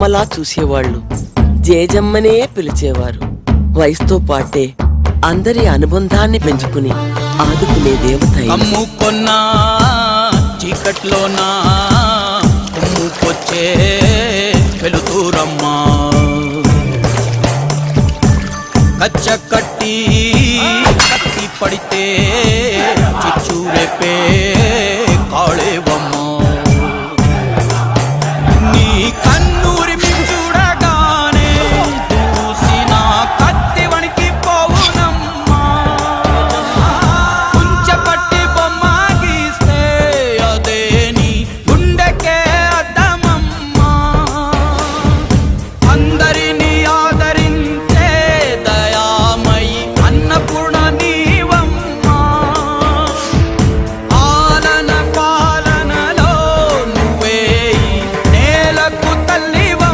రెప్పలా చూసేవాళ్లు, జేజమ్మనే పిలిచేవారు. వయసుతో పాటే అందరి అనుబంధాన్ని పెంచుకుని ఆదుకునే దేవత. అమ్ముకొన్నా చీకట్లోనా కొమ్ముకొచ్చే వెలుతురమ్మా, కచ్చ కట్టి పడితే చిచ్చు రేపే